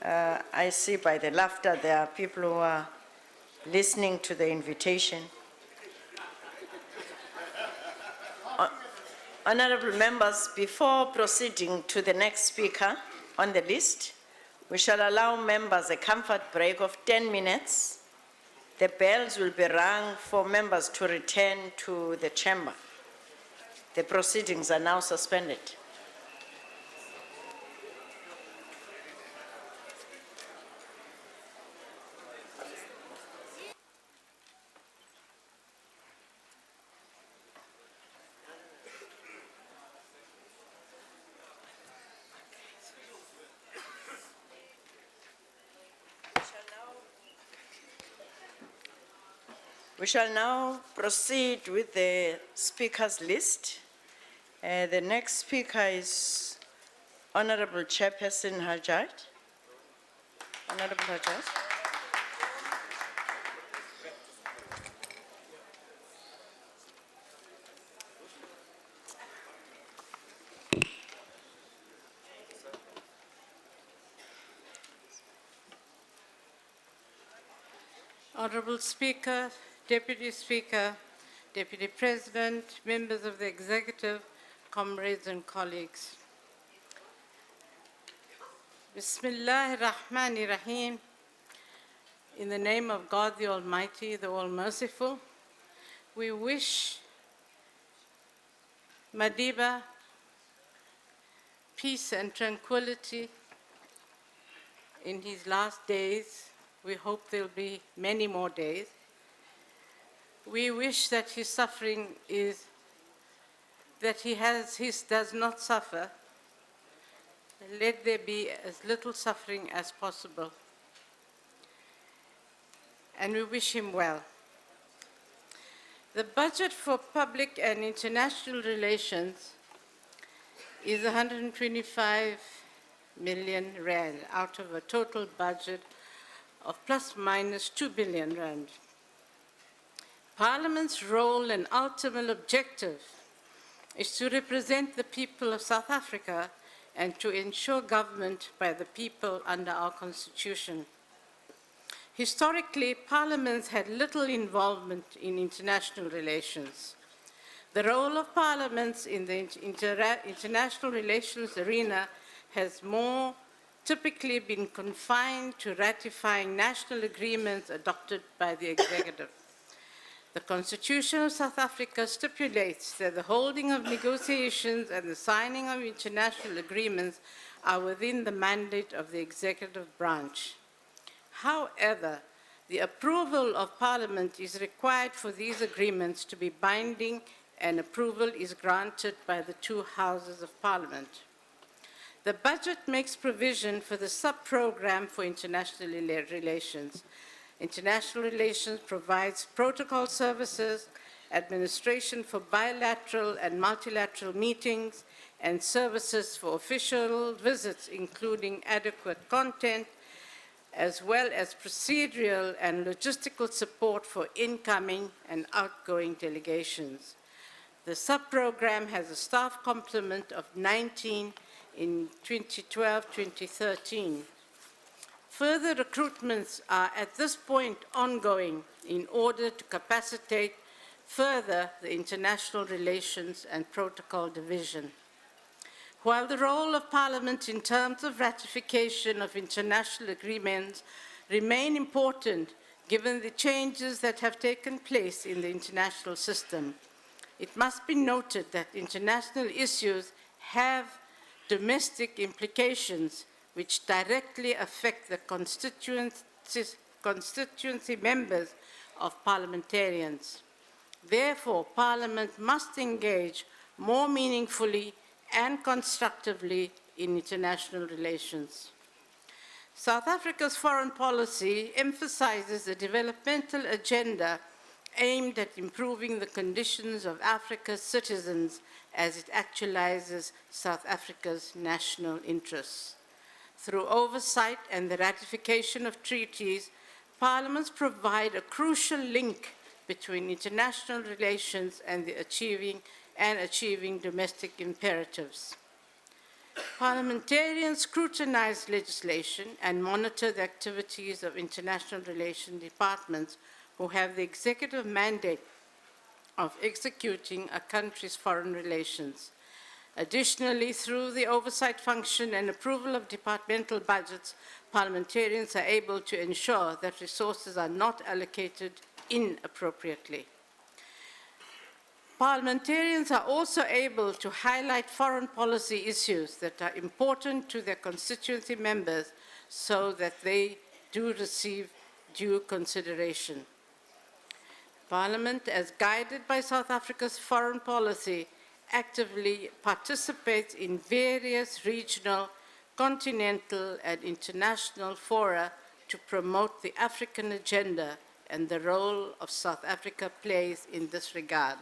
I see by the laughter there are people who are listening to the invitation. Honorable members, before proceeding to the next speaker on the list, we shall allow members a comfort break of 10 minutes. The bells will be rung for members to return to the chamber. The proceedings are now suspended. We shall now proceed with the speakers list. The next speaker is Honorable Chairperson Hajaig. Honorable Hajaig. Honorable Speaker, Deputy Speaker, Deputy President, members of the Executive, comrades and colleagues. Bismillah ar-Rahman ar-Rahim. In the name of God the Almighty, the All-Merciful, we wish Madiba peace and tranquility in his last days. We hope there'll be many more days. We wish that his suffering does not suffer. Let there be as little suffering as possible. And we wish him well. The budget for public and international relations is 125 million rand out of a total budget of plus minus 2 billion rand. Parliament's role and ultimate objective is to represent the people of South Africa and to ensure government by the people under our Constitution. Historically, parliaments had little involvement in international relations. The role of parliaments in the international relations arena has more typically been confined to ratifying national agreements adopted by the executive. The Constitution of South Africa stipulates that the holding of negotiations and the signing of international agreements are within the mandate of the executive branch. However, the approval of Parliament is required for these agreements to be binding, and approval is granted by the two houses of Parliament. The budget makes provision for the sub-program for international relations. International relations provides protocol services, administration for bilateral and multilateral meetings, and services for official visits, including adequate content, as well as procedural and logistical support for incoming and outgoing delegations. The sub-program has a staff complement of 19 in 2012-2013. Further recruitments are at this point ongoing in order to capacitate further the International Relations and Protocol Division. While the role of Parliament in terms of ratification of international agreements remain important given the changes that have taken place in the international system, it must be noted that international issues have domestic implications which directly affect the constituency members of parliamentarians. Therefore, Parliament must engage more meaningfully and constructively in international relations. South Africa's foreign policy emphasizes a developmental agenda aimed at improving the conditions of Africa's citizens as it actualizes South Africa's national interests. Through oversight and the ratification of treaties, parliaments provide a crucial link between international relations and achieving domestic imperatives. Parliamentarians scrutinize legislation and monitor the activities of international relations departments who have the executive mandate of executing a country's foreign relations. Additionally, through the oversight function and approval of departmental budgets, parliamentarians are able to ensure that resources are not allocated inappropriately. Parliamentarians are also able to highlight foreign policy issues that are important to their constituency members so that they do receive due consideration. Parliament, as guided by South Africa's foreign policy, actively participates in various regional, continental, and international fora to promote the African agenda and the role of South Africa plays in this regard.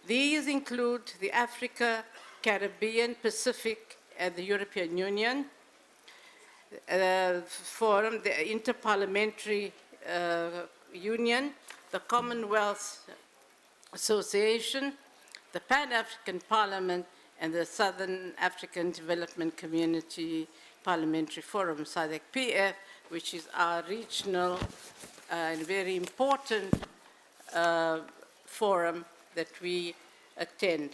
These include the Africa, Caribbean, Pacific, and the European Union Forum, the Interparliamentary Union, the Commonwealth Association, the Pan-African Parliament, and the Southern African Development Community Parliamentary Forum, SADC PF, which is our regional and very important forum that we attend.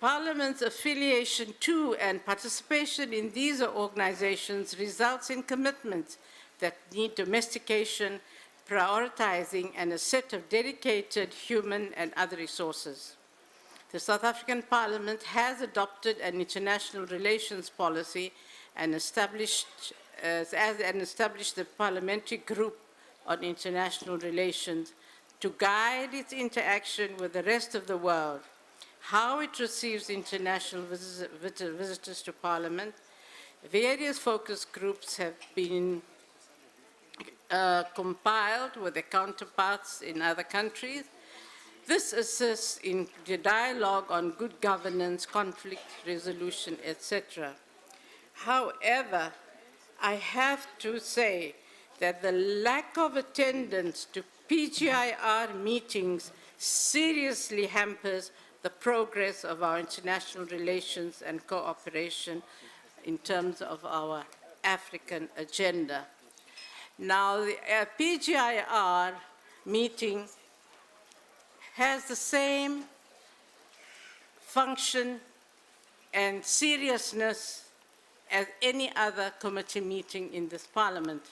Parliament's affiliation to and participation in these organizations results in commitments that need domestication, prioritizing, and a set of dedicated human and other resources. The South African Parliament has adopted an international relations policy and established the Parliamentary Group on International Relations to guide its interaction with the rest of the world, how it receives international visitors to Parliament. Various focus groups have been compiled with their counterparts in other countries. This assists in the dialogue on good governance, conflict resolution, etc. However, I have to say that the lack of attendance to PGIR meetings seriously hampers the progress of our international relations and cooperation in terms of our African agenda. Now, the PGIR meeting has the same function and seriousness as any other committee meeting in this Parliament.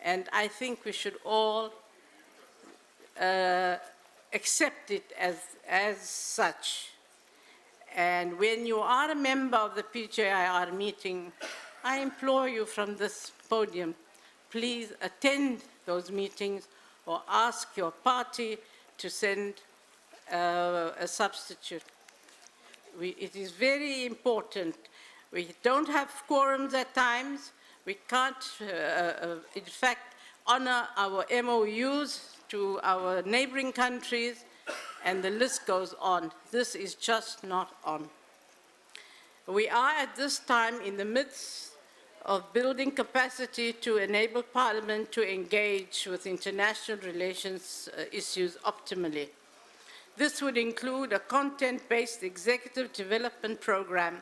And I think we should all accept it as such. And when you are a member of the PGIR meeting, I implore you from this podium, please attend those meetings or ask your party to send a substitute. It is very important. We don't have quorums at times. We can't, in fact, honor our MOUs to our neighboring countries, and the list goes on. This is just not on. We are at this time in the midst of building capacity to enable Parliament to engage with international relations issues optimally. This would include a content-based executive development program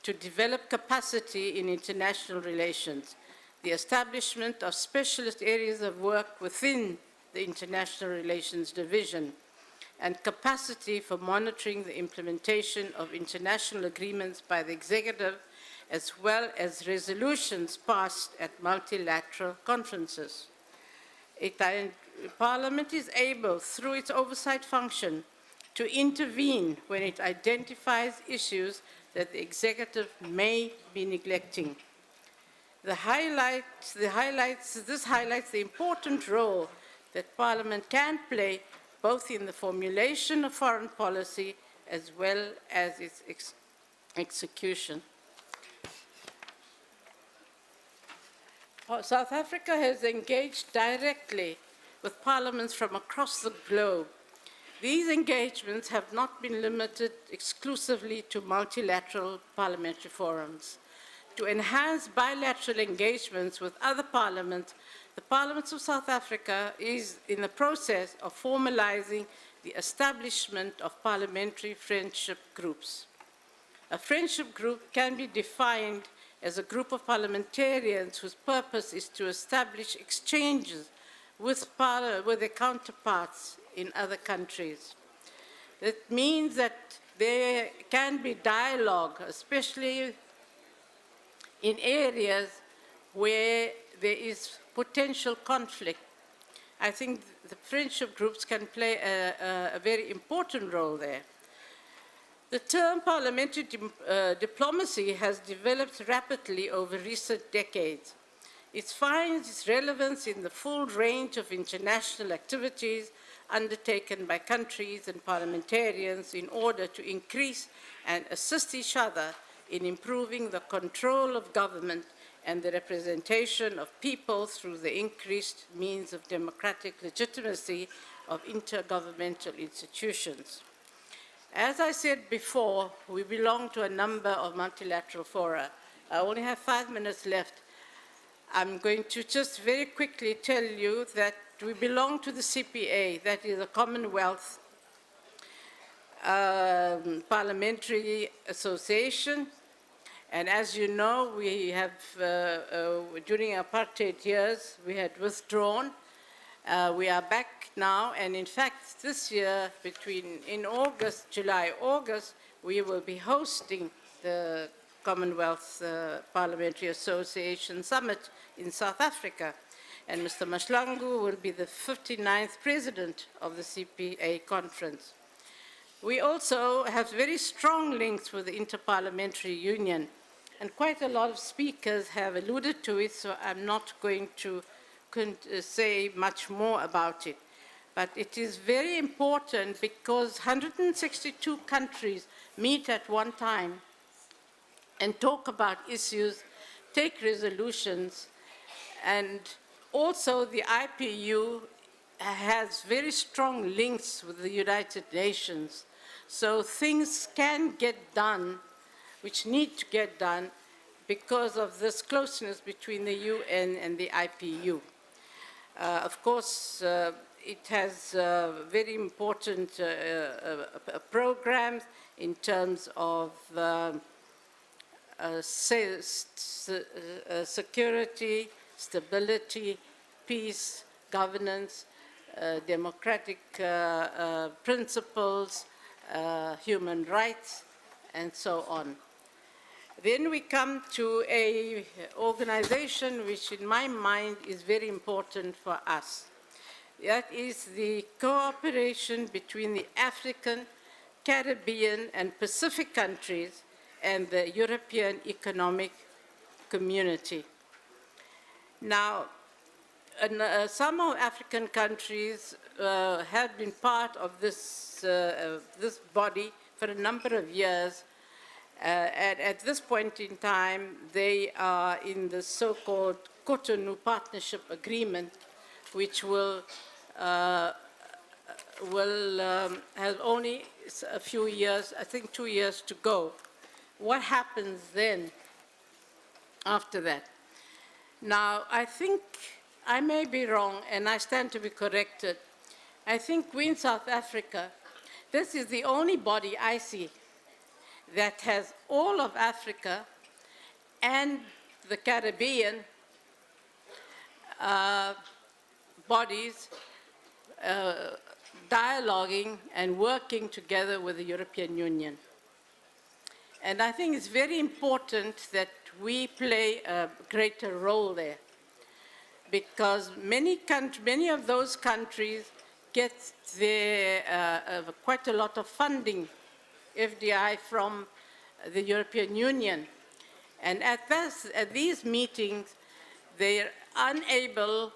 to develop capacity in international relations, the establishment of specialist areas of work within the International Relations Division, and capacity for monitoring the implementation of international agreements by the executive, as well as resolutions passed at multilateral conferences. Parliament is able, through its oversight function, to intervene when it identifies issues that the executive may be neglecting. This highlights the important role that Parliament can play both in the formulation of foreign policy as well as its execution. South Africa has engaged directly with parliaments from across the globe. These engagements have not been limited exclusively to multilateral parliamentary forums. To enhance bilateral engagements with other parliaments, the Parliament of South Africa is in the process of formalizing the establishment of parliamentary friendship groups. A friendship group can be defined as a group of parliamentarians whose purpose is to establish exchanges with their counterparts in other countries. It means that there can be dialogue, especially in areas where there is potential conflict. I think the friendship groups can play a very important role there. The term parliamentary diplomacy has developed rapidly over recent decades. It finds its relevance in the full range of international activities undertaken by countries and parliamentarians in order to increase and assist each other in improving the control of government and the representation of people through the increased means of democratic legitimacy of intergovernmental institutions. As I said before, we belong to a number of multilateral fora. I only have 5 minutes left. I'm going to just very quickly tell you that we belong to the CPA, that is the Commonwealth Parliamentary Association. And as you know, we have, during apartheid years, we had withdrawn. We are back now, and in fact, this year, in August, July, August, we will be hosting the Commonwealth Parliamentary Association Summit in South Africa. And Mr. Mashlangu will be the 59th president of the CPA conference. We also have very strong links with the Interparliamentary Union, and quite a lot of speakers have alluded to it, so I'm not going to say much more about it. But it is very important because 162 countries meet at one time and talk about issues, take resolutions, and also the IPU has very strong links with the United Nations. So things can get done, which need to get done, because of this closeness between the UN and the IPU. Of course, it has very important programs in terms of security, stability, peace, governance, democratic principles, human rights, and so on. Then we come to an organization which in my mind is very important for us. That is the cooperation between the African, Caribbean, and Pacific countries and the European Economic Community. Now, some of African countries have been part of this body for a number of years. And at this point in time, they are in the so-called Cotonou Partnership Agreement, which will have only a few years, I think 2 years to go. What happens then after that? Now, I think I may be wrong, and I stand to be corrected. I think we in South Africa, this is the only body I see that has all of Africa and the Caribbean bodies dialoguing and working together with the European Union. And I think it's very important that we play a greater role there, because many of those countries get quite a lot of funding, FDI, from the European Union. And at these meetings, they're unable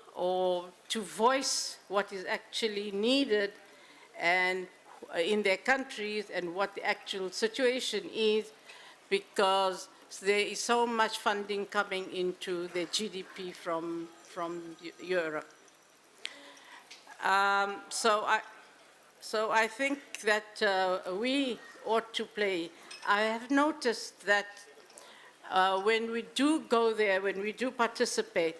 to voice what is actually needed and in their countries and what the actual situation is, because there is so much funding coming into the GDP from Europe. So I think that we ought to play. I have noticed that when we do go there, when we do participate,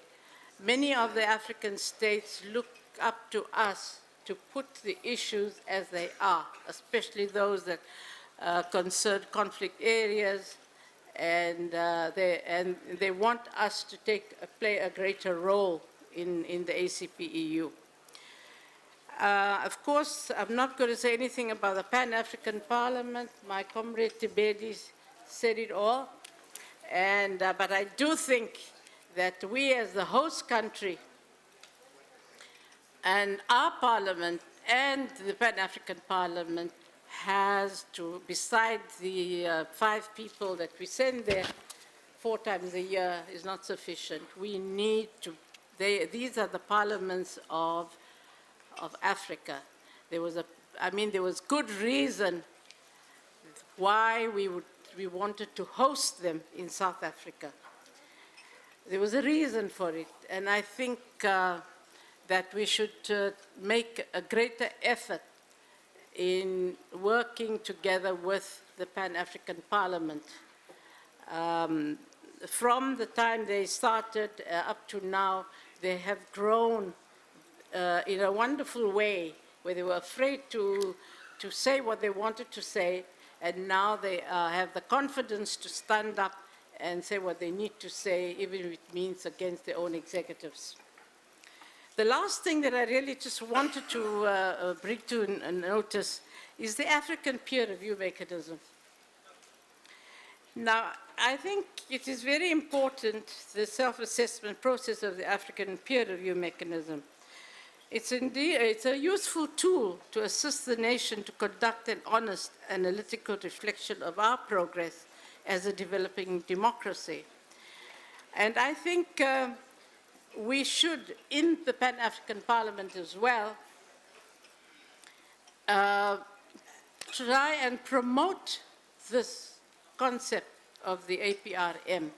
many of the African states look up to us to put the issues as they are, especially those that concerned conflict areas, and they want us to play a greater role in the ACP-EU. Of course, I'm not going to say anything about the Pan-African Parliament. My comrade Tibedi said it all. But I do think that we as the host country and our parliament and the Pan-African Parliament has to, besides the 5 people that we send there 4 times a year is not sufficient. We need to, these are the parliaments of Africa. There was good reason why we wanted to host them in South Africa. There was a reason for it, and I think that we should make a greater effort in working together with the Pan-African Parliament. From the time they started up to now, they have grown in a wonderful way, where they were afraid to say what they wanted to say, and now they have the confidence to stand up and say what they need to say, even if it means against their own executives. The last thing that I really just wanted to bring to notice is the African peer review mechanism. Now, I think it is very important, the self-assessment process of the African peer review mechanism. It's a useful tool to assist the nation to conduct an honest analytical reflection of our progress as a developing democracy. And I think we should, in the Pan-African Parliament as well, try and promote this concept of the APRM,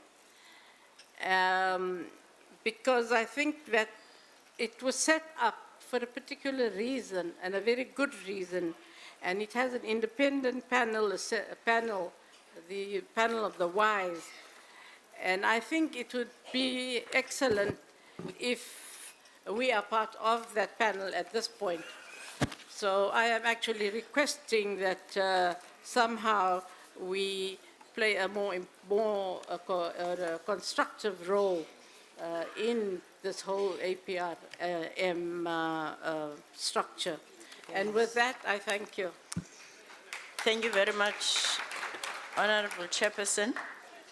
because I think that it was set up for a particular reason, and a very good reason, and it has an independent panel, the panel of the wise. And I think it would be excellent if we are part of that panel at this point. So I am actually requesting that somehow we play a more constructive role in this whole APRM structure. Yes. And with that, I thank you. Thank you very much, Honorable Chairperson.